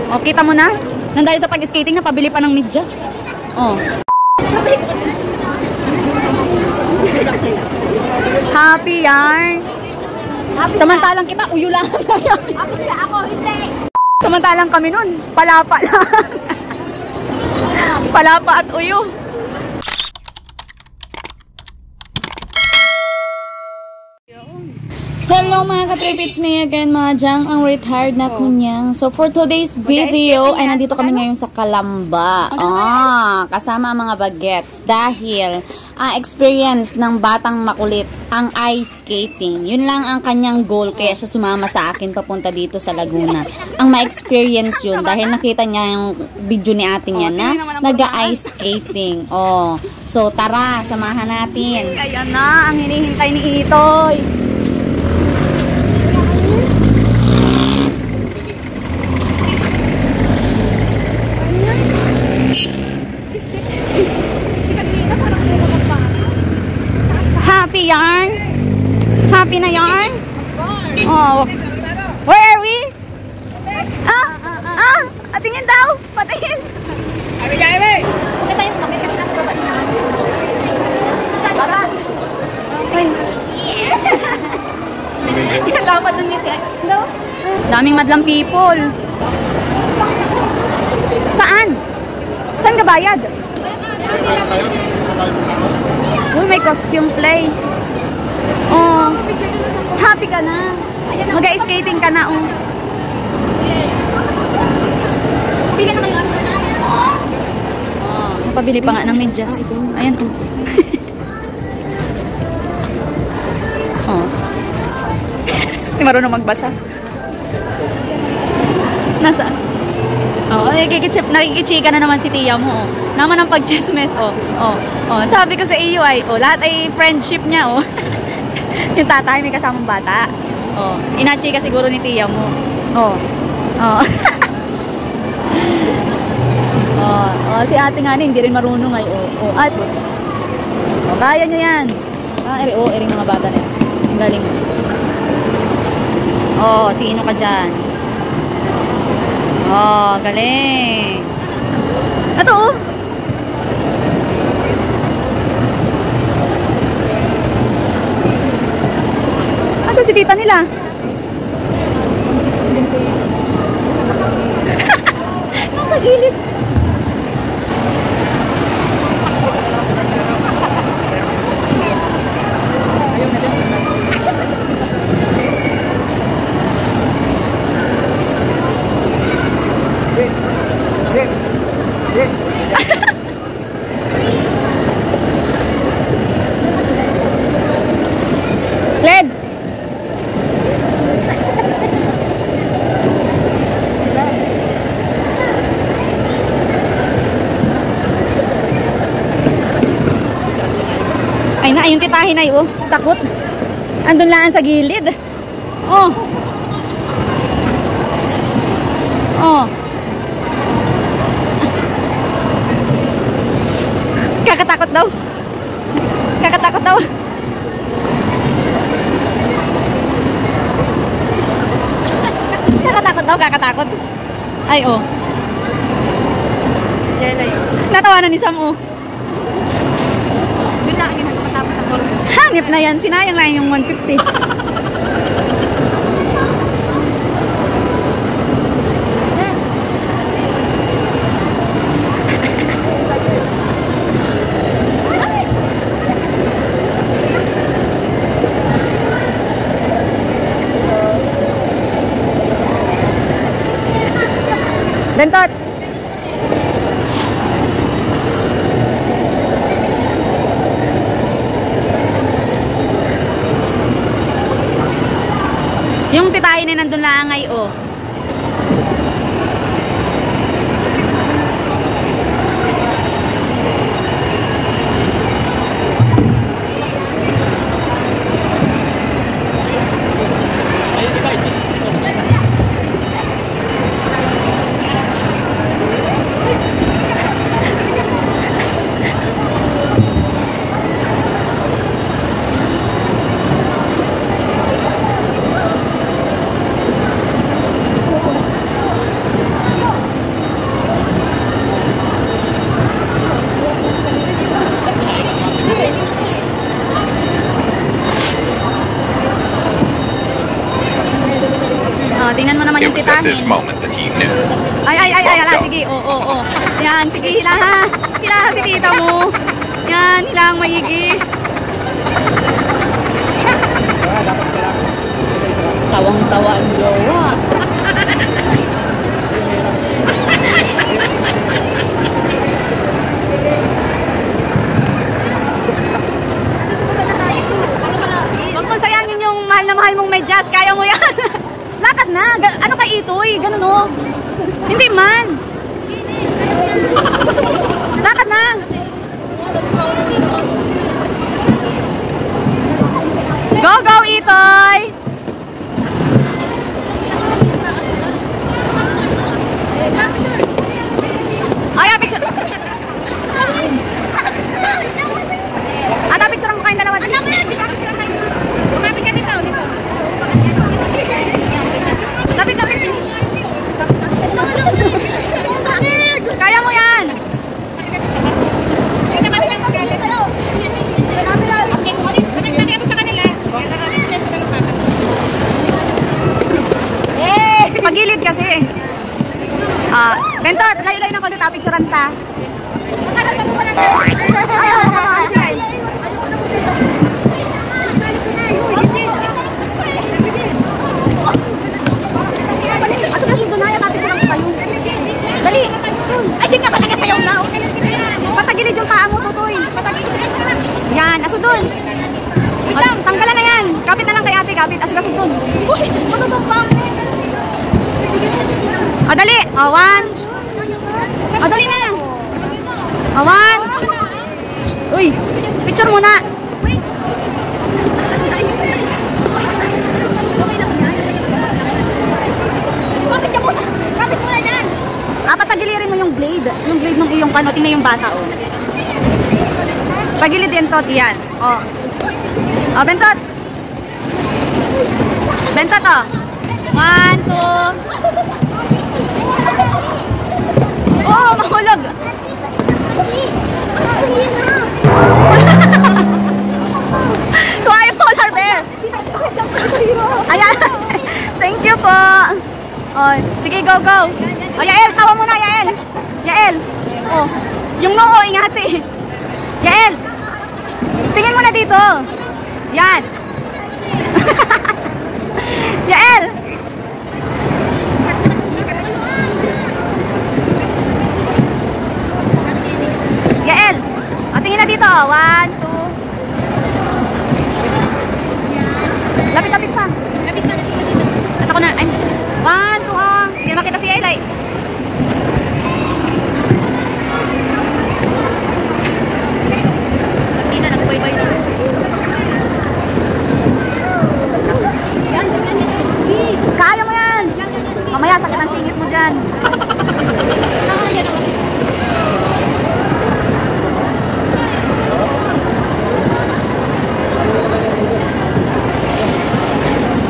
O, kita mo na? Nandahil sa pag-skating na, pabili pa ng medyas. O. Happy yarn. Samantalang kita, uyo lang. Ako hindi. Samantalang kami nun, palapa lang. Palapa at uyo. Hello mga ka-trip, it's me again, Mahjong, ang retired na kunyang. So for today's video, ay nandito kami ngayon sa Calamba. Kasama ang mga bagets. Dahil experience ng batang makulit ang ice skating. Yun lang ang kanyang goal, kaya siya sumama sa akin papunta dito sa Laguna. Ang ma-experience yun, dahil nakita niya yung video ni ate niya na nag-ice skating. So tara, samahan natin. Ayan na, ang hinihintay ni Itoy. Happy yarn? Happy na yarn? Oh. Where are we? Patingin daw. Patingin. Ay. Hindi tayo sumakit kasi nasa baba niya. Saan ba? Yan dapat dun niya. No? Daming madlang people. Saan? Saan ka bayad? Uy, may costume play. Oh. Happy ka na. Mag-skating ka na, oh. Pili na kayo. Mapabili pa nga ng medyas. Ayan, oh. Oh. Hindi marunong magbasa. Nasaan? Oh, nakikichika na naman si tiya mo, oh. Naman ang pag-chismes, oh. Sabi ko sa iyo ay, lahat ay friendship niya, oh. Yung tatay may kasamang bata. Inachika siguro ni tiya mo. Si ate nga hindi rin marunong ay, ay, kaya nyo yan. Ering mga bata na. Galing. Sino ka dyan? Galing. Ito, oh. Asa si tita nila? Nasa gilid. Led! Ay na, yung titahin ay, takot. Andun lang sa gilid. Kakatakot daw. Kakatakot daw. Kakatakot. Ay, Yan na yun. natawanan ni Sam, Doon na, yun ang matapos ang call. Hanip na yan. Sinayang lang yung 150. Bentot! Yung titahin na nandun lang ay, at this moment that he knew. Ay, ala, sige, oo. Yan, sige, hila ha. Hila ha si tita mo. Yan, hila ang mayigi. Tawang-tawa ang jowa. Huwag mo sayangin yung mahal na mahal mong medyas. Kaya mo yan. Lakad na. Ano kay Itoy? Ganun o. Hindi man. Lakad na. Go, go, Itoy. Ay, picture. Ata, picture mo kayong dalawa. Kapit ka dito. Kapit. Kaya mo yan. Pagilid kasi. Bentot, layo-layo ng konti, picturean ta. Ayaw, ano siya? Asa na siya doon, ayaw, picturean ko kayo. Dali. Ay, di ka pala sayaw na. Patagilid yung paa mo, Tutoy. Yan, aso doon. Tanggalan na yan. Kapit na lang kay ate, kapit. Aso doon. Uy, matutong pa. O, dali. O, one. O, dali na. O, one. Uy, picture muna. Kapit ka muna. Kapit muna dyan. Patagilirin mo yung blade. Yung blade ng iyong kano. Tingnan yung bata, o. Pagilid din, Tot. Yan. O. O, Bentot. Bentot, o. 1, 2. Oh, mahulog. Tuwa yung polar bear. Ayan. Thank you po. Oh, sige, go, go. Oh, Yael, tawa mo na, Yael. Yael. Oh, yung noo, ingati. Yael. Tingin mo na dito. Yan. Yael. Yael. O, tingin na dito. 1, 2. Lapit-lapit pa. At ako na. 1, 2, ha. Hindi na makita si Yael, ay. Hindi na, nagpay-bay na. Kaya mo yan. Mamaya, sakit ang singit mo dyan.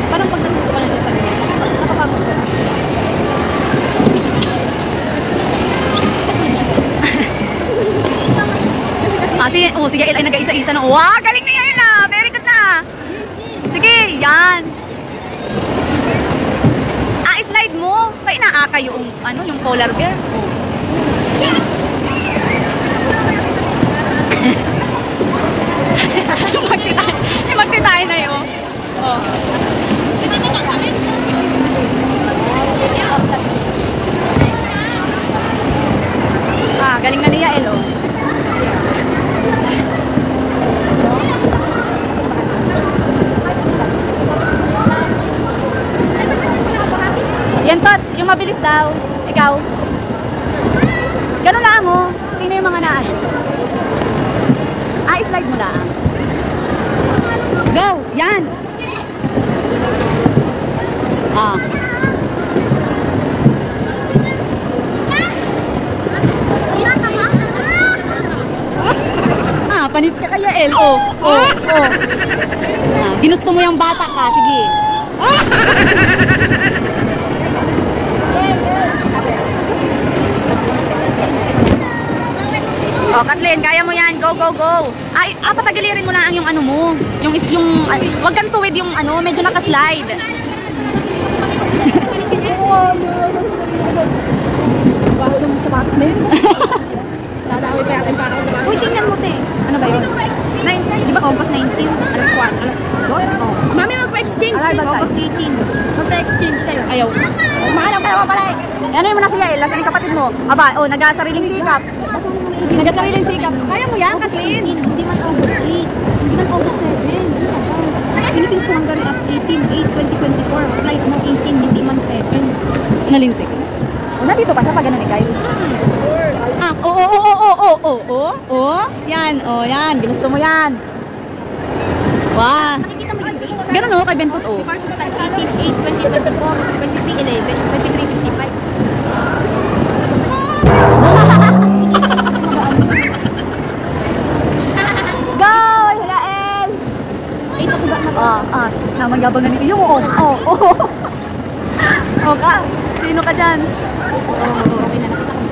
Parang pag nagpupo ka na dyan sa kanya, nakapasok ka. Sige, ay nag-isa-isa na. Wow, galing na yan na. Very good na. Sige, yan. Slide mo. Pa inaaka yung, yung polar bear. Magtitay na yun. Oh. Galing na niya, Elo. Yan, Tot. Yung mabilis daw. Ikaw. Ganun lang, oh. Tingnan yung mga naan. Slide mo lang. Go. Yan. Panis ka kaya, El. Ginusto mo yung bata ka. Sige. Oh, Kathleen, kaya mo yan. Go, go, go. Ay, patagilirin mo lang yung ano mo. Wag kang tuwid yung medyo nakaslide. Baho naman sa sapatos na yun. Dadawin pa yakin pa ako. Uy, tingnan mo, te. Ano ba yun? Di ba August 19? Alas 4. Alas 2? Oh. Mami, magpa-exchange kayo. August 18. Magpa-exchange kayo. Ayaw. Mahanap ka naman pala eh. Ano yung mga siya eh? Lasan yung kapatid mo. Aba, nag-sariling sikap. Nag-sariling sikap. Kaya mo yan, Kathleen. Hindi man August 8. Hindi man August 7. Philippines to Hungary at 18/8/2024. Flight mo 18, hindi man 7. Nalintik. Nandito pa siya pag ganun ikay. Ah, oo. Yan, yan. Ginusto mo yan. Wow. Nakikita mo yung date? Ganun kay Bentot o. 18/8/2024, 23/11, 23/55. Go, Hilael! Ito ko ba na? Namagyabang na ni Iyo. O ka, sino ka dyan? Okay na.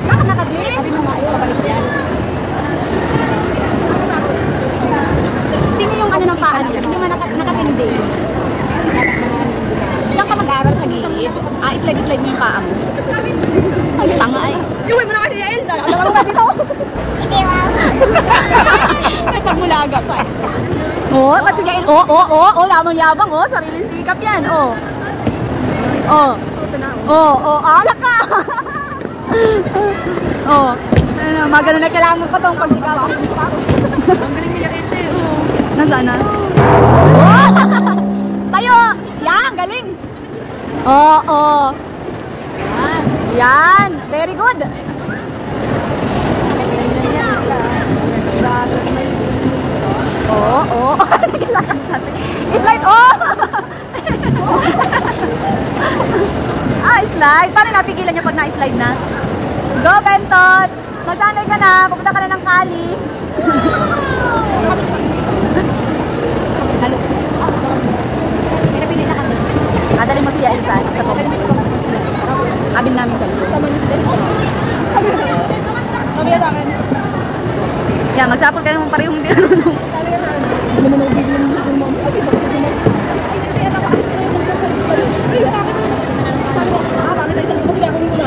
Bakit nakaglit? Sabi mo nga, kabalik dyan. Tingnan yung ano ng paa nila. Hindi man nakatindi. Ilang ka mag-aaral sa gilid? Slide mo yung paa mo. Tanga eh. Iuwi mo na kasi, Yael. Dalawa mo dito. Hindi ba? Nagpagmulaga pa eh. Pati Yael. Yabang. Sariling sikap yan. Alak ka! Magano na kailangan pa tong pagsikapan. Ang galing nila ito eh. Nasaan na? Tayo! Yan! Galing! Yan! Very good! Slide! Slide! Paano napigilan niya pag na-slide na? Go, Bentot! Magsanay ka na! Pupunta ka na ng Kali! Halo. May napili na kami. Adali mo si Yael sa box. Abil namin sa box. Sabi ka sa akin. Yan, magsapol ka naman parehong hindi ano. Sabi ka sa akin. Hindi naman nabibili ng mom. Ay, bakit sa mom? Ay, hindi ka pa. Ay, bakit sa mom? Sabi ko, bakit tayo sa mom? Sige, ako muna.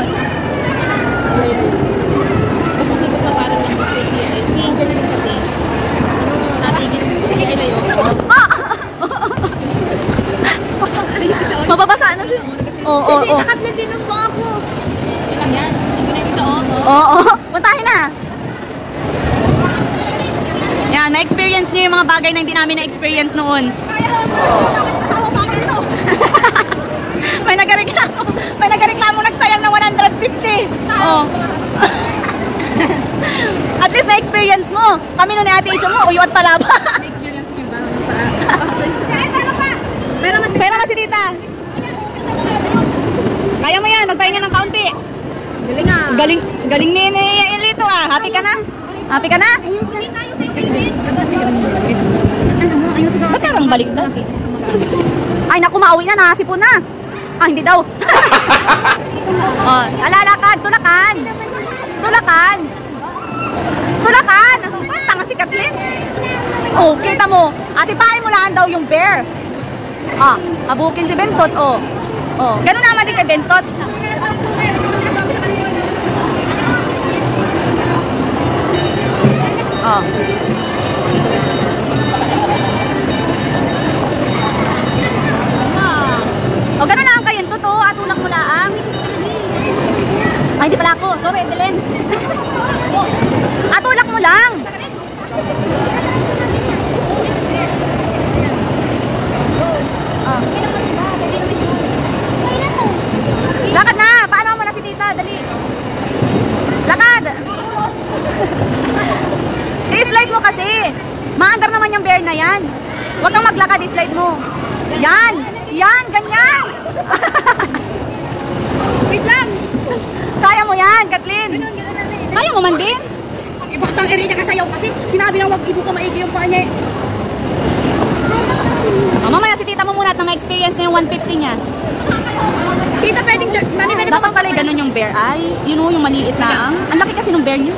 Mas masipag mag-aral ng biscuit si Yael. Si Janeline kasi, natigil si Yael na yun. Mababasa na siya. Oo. Nakatlet din ang baka ko. Ilang yan? Hindi na yung isa Oo. Puntahin na. Yan, na-experience niyo yung mga bagay na hindi namin na-experience noon. Bakit kasama pa ako nito? May nagreklamo nagsayang ng 150. At least na-experience mo. Kami nun ni Ate Icho mo, uyuat pala ba? Na-experience ko yung baro ng paa. Pera ma si Tita. Kaya mo yan, magpahinga ng kaunti. Galing ah. Galing ni Elito ah. Happy ka na? Happy ka na? Ba't parang balik na? Ay naku, mauwi na, nakasipon na. Hindi daw. Alalakad, tulakan. Tanga si Kathleen. Kita mo. Atipahin mo lang daw yung bear. Abukin si Bentot. Ganun naman din kay Bentot. Ganun lang kayo. Totoo, atulak mo lang. Ay, hindi pala ako. Sorry, Belen. Atulak mo lang. Lakad na! Paano mo na si Tita? Dali! Lakad! I-slide mo kasi! Maandar naman yung bear na yan. Huwag kang maglakad, i-slide mo. Yan! Yan! Ganyan! Wait lang! Kaya mo yan, Kathleen! Kaya mo man din? Ibaktang area ka sayaw kasi sinabi na wag ibo ka maigi yung paa niya. Mamaya si Tita mo muna at na ma-experience na yung 150 niya. Tita, pwedeng Dapat pala ganun yung bear. Ay, yun o, yung maliit na ang. Ang laki kasi ng bear niya.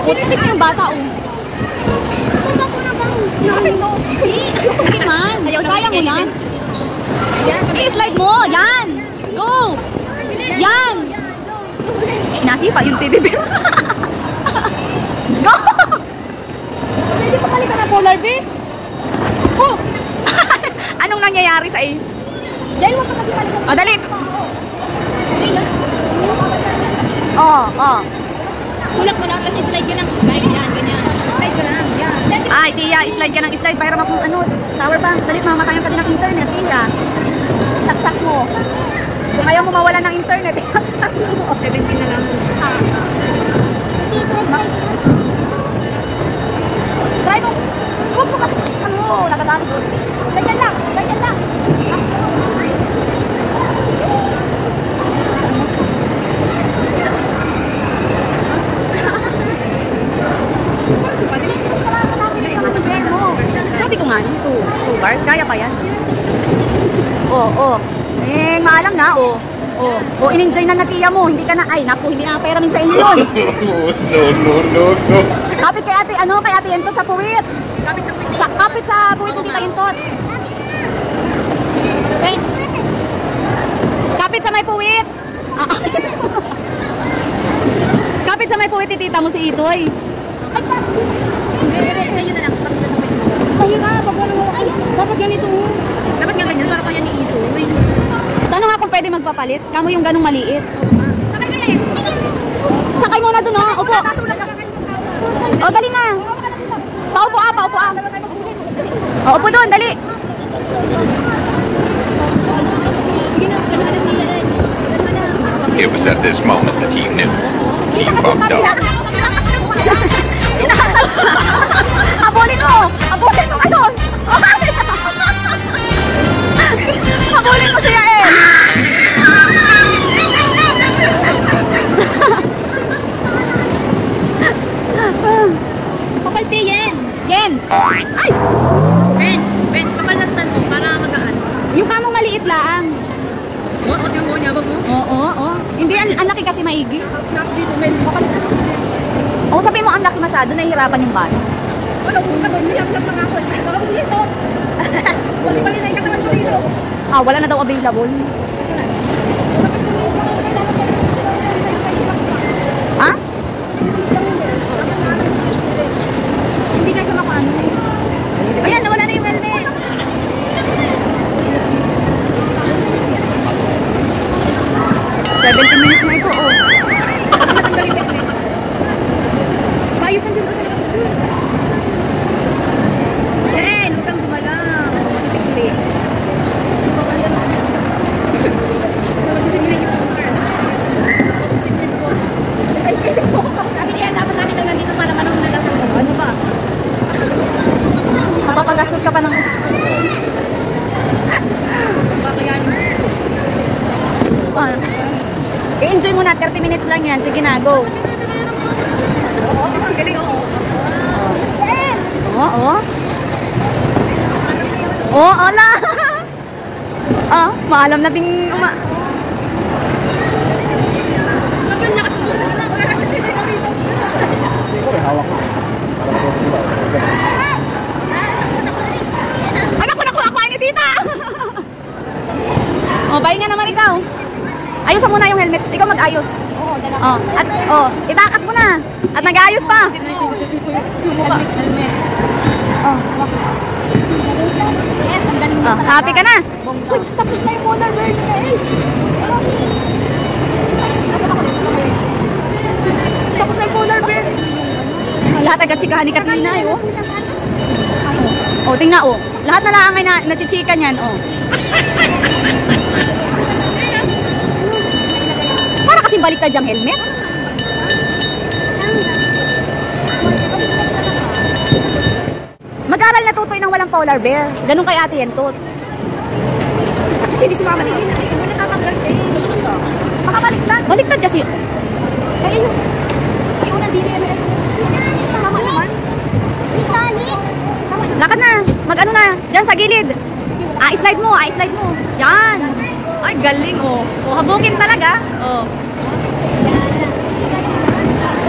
Putisik yung bata o. Hindi man. Kaya mo yan. I-slide mo. Yan. Go! Yan! Eh, nasipa yung teddy bear. Go! Pwede pa palitan ng polar bear? Oh! Anong nangyayari sa iyo? Dahil wag ka kasi palitan. O, dali! Oh. Tulak mo lang kasi slide ka ng slide. Yan, ganyan. Slide ka lang. Yan. Ay, Tia, slide ka ng slide para makung ano, power bank. Dalit, mamatayan pa din ng internet, Tia. Saksak mo. Kung ayaw mo mawala ng internet, saksak mo. 17 na lang. Try mo. Huwag mo kasi, ano, nagagamit mo. Ganyan lang. Sabi ko nga, 2 bars, kaya pa yan. Eh, maalam na, in-enjoy na Tia mo, hindi ka na, ay, naku, hindi na pera min sa iyo yun. No. Kapit kay ate, kay ate Yentot sa puwit. Kapit sa puwit ng Tita Yentot. Wait. Kapit sa may puwit. Kapit sa may puwit ni Tita mo si Itoy. Hindi, sa iyo na lang. Pakita sa puwit mo. Ay nga, dapat ganito. Dapat nga ganyan, para kanya ni Iso. Tanong nga kung pwede magpapalit. Kamo yung ganong maliit. Sakay ka na eh. Sakay muna dun, Upo. O, dali na. Paupo ah. O, upo dun, dali. It was at this moment that he knew. He fucked up. Abulin mo ngayon. Abulin mo siya eh. Pakalti yan. Yen. Ay! Bench, papalatan mo para magaan. Yung kamong maliit lang. Yung mo niya ba mo? Oo. Hindi, ang laki kasi maigi. Dito, men. Papalatan mo. O, sabi mo ang laki masyado, nahihirapan yung bata. Wala, punta doon. Nilap-lap lang ako. Baka mo sige ito. Bali na yung katawan ko dito. Wala na daw available. Ha? Hindi na siya makaano. Ayan, nawala na yung helmet. $17 minutes na ito, Matanggal yung helmet. Paayusan din doon sa likod. Yan, huwag kang gumalaw. Hindi. Magsisimilin yung car. Magsisimilin ko. Sabi niya, dapat natin na nandito para manong nalaman. Ano ba? Mapapagastos ka pa ng... Kakayanin. I-enjoy mo na, 30 minutes lang yan. Sige na, go. Oo, ang galing, oo. Ala! Maalam na ding... Naku, ako ni Tita! Pahinga naman ikaw. Ayusan mo na yung helmet. Ikaw mag-ayos. Oo, dalawa. Itakas mo na. At nag-ayos pa. Yes, ang galing mo. Happy ka na? Uy, tapos na yung polar bear niya eh. Tapos na yung polar bear. Lahat agad-chikahan ni Katrina eh, tingnan Lahat na lang ay nachichikan yan, Para kasing baliktad yung helmet. Mag-aral na tutoy ng walang polar bear. Ganun kay Ate Yentot. Kasi hindi si Mama Lili na. Hindi mo natatanggal eh. Makabaliktad. Baliktad kasi. Ay, yung unang dili yan. Tama naman. Lakad na. Mag-ano na. Diyan sa gilid. I-slide mo. Yan. Ay, galing, habukin talaga.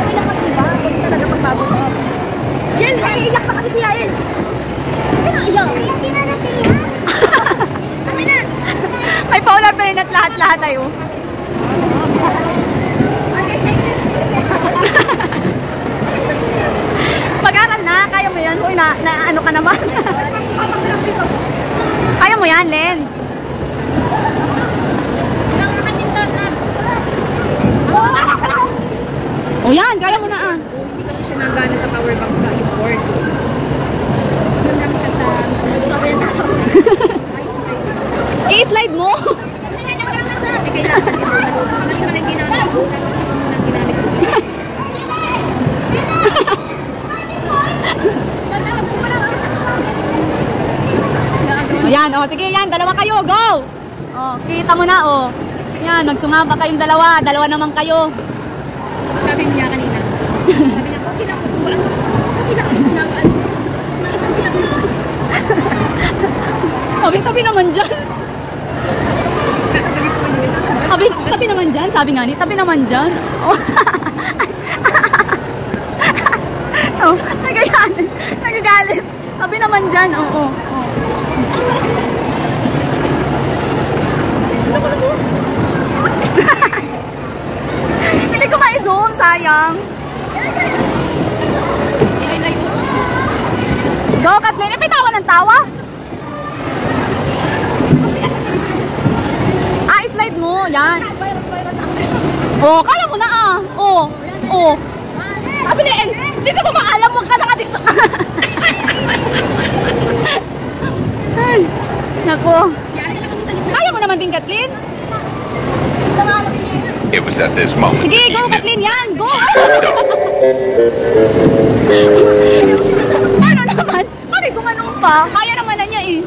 Okay lang kasi ba? Hindi talaga pagbago sa yan, iiyak pa kasi siya yan. Hindi na iyak. May polar bear at lahat-lahat ay Yan, Len. O yan, kaya mo na ah. Hindi kasi siya nagana sa power bank na import. Doon lang siya sa sabayan na ito. I-slide mo. Kaya kasi mali mo na ginamit. So, dapat ito muna ginamit ko. Ayan, oh, sige yan, dalawa kayo, go! Oh, kita mo na, oh. Yan, magsungapa kayong dalawa, dalawa naman kayo. Sabi niya kanina. Sabi niya, okay na ako. Okay na ako. Pinapaalis ko. Tabi naman dyan. Nakagalit ko kanina. Tabi naman dyan, sabi nga ni, tabi naman dyan. Oh, oh nagagalit. Tabi naman dyan, oo. Oh. Hindi ko ma-zoom, sayang. Go, Kathleen. May tawa ng tawa? I-slide mo. Yan. Oh, kala mo na ah. Oh. Oh. Sabi ni En, hindi ka ba maalam? Huwag ka na ka dito. Ay. Naku. Kaya mo naman din, Kathleen. It was at this moment Sige, that go, he knew. Kathleen. Yan, go. Ano naman? Bakit gumanong pa? Kaya naman na niya eh.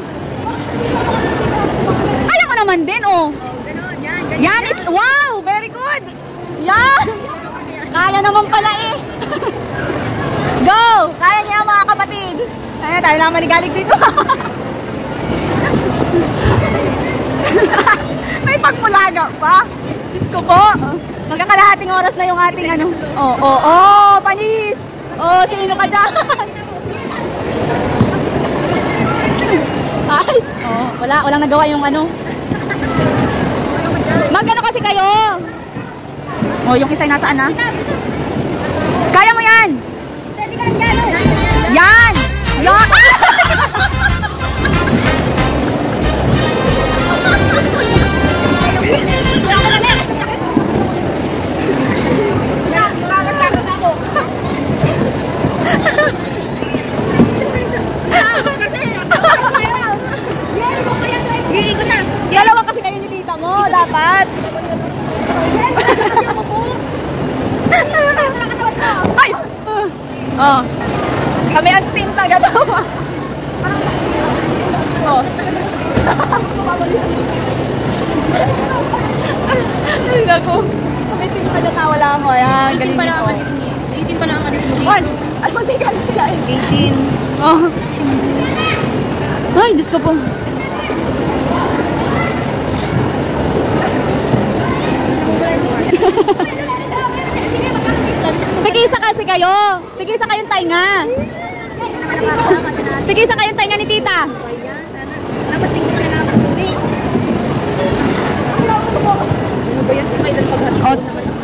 Kaya mo naman din, oh. Ganon, yan. Yan is, wow, very good. Yan. Kaya naman pala eh. Go. Kaya niya mga kapatid. Ay, tayo lang maligalig dito. May pagmulaga pa. Diyos ko po. Magkakalahating oras na yung ating ano. Oh, panis. Oh, sino ka dyan? Ay, oh, walang nagawa yung ano. Magkano kasi kayo? Oh, yung isa nasaan na? Kaya mo yan. Yan. Yan. Dalawa kasi kayo ni tita mo, dapat. Ay! Oh. Kami ang team taga-tawa. Oh. Ay, naku. Kami team taga-tawa lang ako. Ayan, galing pa lang ko. ang alis niya. 18 pa lang ang alis mo dito. One. Alam mo, tika na sila eh. 18. Oh. Ay, Diyos ko po. Tigisa kasi kayo. Tigisa kayong tainga. Tigisa kayong tainga ni tita. Dapat tingin ko na lang ako.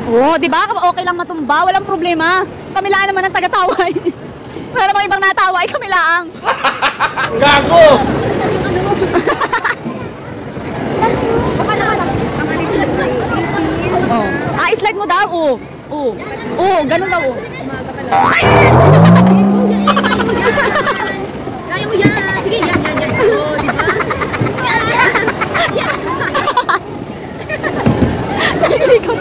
Oh, di ba? Okay lang matumba. Walang problema. Kami lang naman ang taga-taway. Wala namang ibang nataway. Kami lang. Gago! Ang alis mo tayo. 18. Oh. Ah, slide mo daw. Oh. Oh. Oh, ganun daw. Oh. Umaga pa lang. Kaya mo yan. Sige, yan. Oh, di ba? Nag-ikot.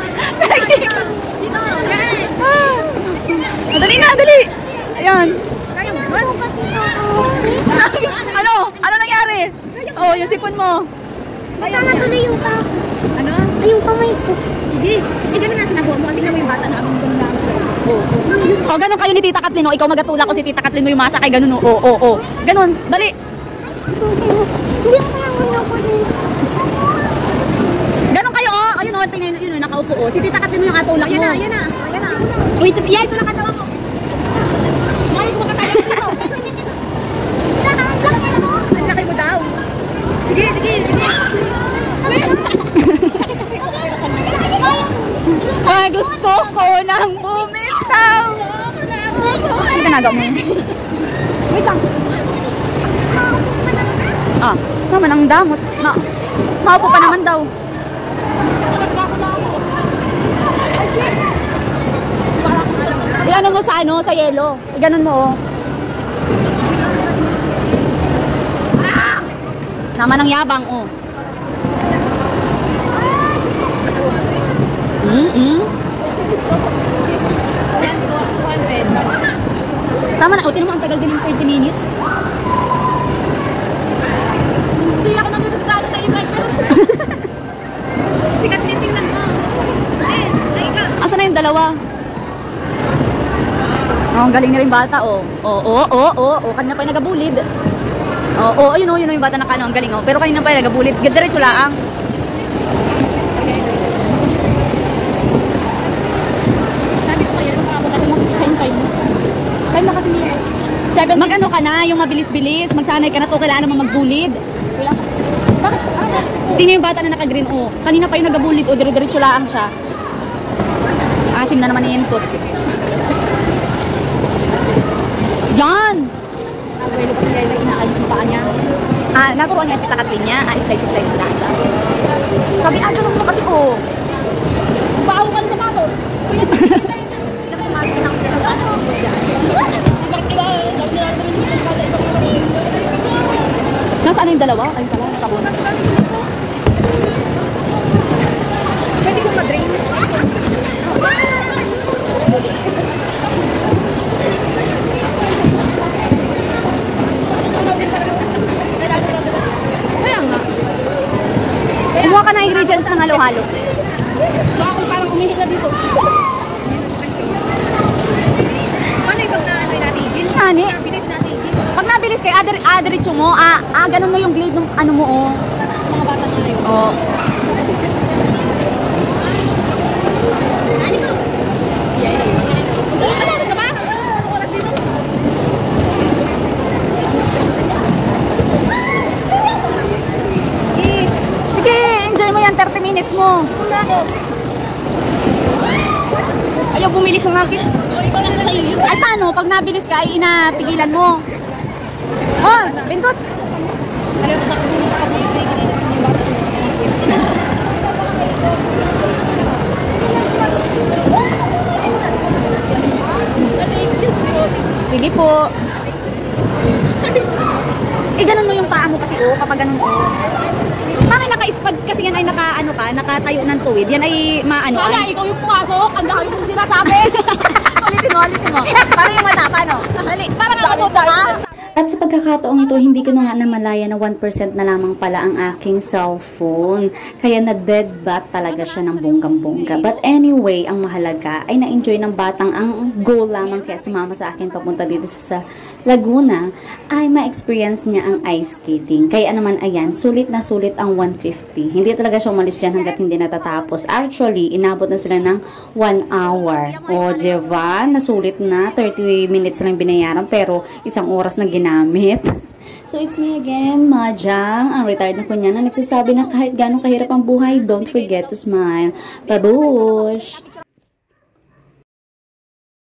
Dali na, dali. Ayan. Kaya mo ba? Ano nangyari? Oh, yung sipon mo. Sana tuloy yung pa. Ano? Ay, yung kamay ko. Hindi. Eh, ganun na sinagawa mo. Tingnan mo yung bata na agong lang. Oh, ganun kayo ni Tita Kathleen. Oh, ikaw magatulak ko si Tita Kathleen mo yung masa kay ganun. Oh. Ganun. Dali. Hindi ako nanguna ko din. Ganun kayo, oh. Ayun, oh. Tingnan yun, nakaupo, oh. Si Tita Kathleen mo yung katulak mo. Ayan na. Wait, yan. Ito lang katawa ko. Mali ko makatawa dito. Ang laki mo daw. Sige. Ay, gusto ko nang bumitaw. Ano ginagawa mo? Wait lang. Ah, naman ang damot. Na, maupo pa naman daw. Iganon mo sa ano, sa yelo. Iganon mo, oh. Ah! Naman ang yabang, oh. Tama na, utin mo ang tagal din ng 30 minutes. Hindi ako nagdidisgrado sa event. Sikat din tingnan mo. Asa na yung dalawa? Oh, ang galing na rin bata, oh. Oh, kanina pa yung nagabulid. Oh, yun yung bata na kano, ang galing, oh. Pero kanina pa yung nagabulid. Diretso lang. Sabi ko kayo, makakabot natin mag-time mo. Time na kasi niya. Mag-ano ka na, yung mabilis-bilis. Magsanay ka na to, kailangan naman magbulid. Bakit? Tingnan yung bata na naka-green, oh. Kanina pa yung nagabulid, oh. Diretso lang siya. Asim na naman yung input. Yan! Abuelo kasi nila yung inaayos yung paa niya. Naturuan niya si Katrin niya. Slide lang. Sabi, ganun mo kasi, oh. Baho ka ng sapatos. Kuya, Nasaan yung dalawa? Ayun pala, natabon. pwede kong mag-drain. Kaya nga. Kumuha ka na ingredients ng halo-halo. Baka kung parang umihi na dito. Paano yung pag na-ano natin? Ani? Bilis natin. Pag nabilis kay adiretso mo, ganun mo yung blade ng ano mo, oh. Mga bata na yun. Oh. Ano? Wala na sa bahay. Ano oras dito? Sige, enjoy mo yan, 30 minutes mo. Wala ako. Ayaw bumilis ng akin. Ikaw lang sa iyo. Ay, paano? Pag nabilis ka, ay inapigilan mo. Oh, bintot. Ano yung tapos yung nakapagpapay dito yung bata. Sige po. Ganun mo yung paa mo kasi, oh, kapag ganun, oh. Bakit naka-ispag kasi yan ay nakatayo ng tuwid. Yan ay maano Sana ay. ikaw yung pumasok. Ang dami kong sinasabi. Ulitin mo. Para yung mata, paano? Parang nakabuta ka. At sa pagkakataong ito, hindi ko na nga namalaya na 1% na lamang pala ang aking cellphone. Kaya na-dead bat talaga siya ng bonggang-bongga. But anyway, ang mahalaga ay na-enjoy ng batang ang goal lamang kaya sumama sa akin papunta dito sa Laguna ay ma-experience niya ang ice skating. Kaya naman ayan, sulit na sulit ang 150. Hindi talaga siya umalis dyan hanggat hindi natatapos. Actually, inabot na sila ng 1 hour. O, diba? Nasulit na. 30 minutes lang binayaran pero isang oras na ginamit. So, it's me again, Majang, ang retired na kunya na nagsasabi na kahit gano'ng kahirap ang buhay, don't forget to smile. Babush!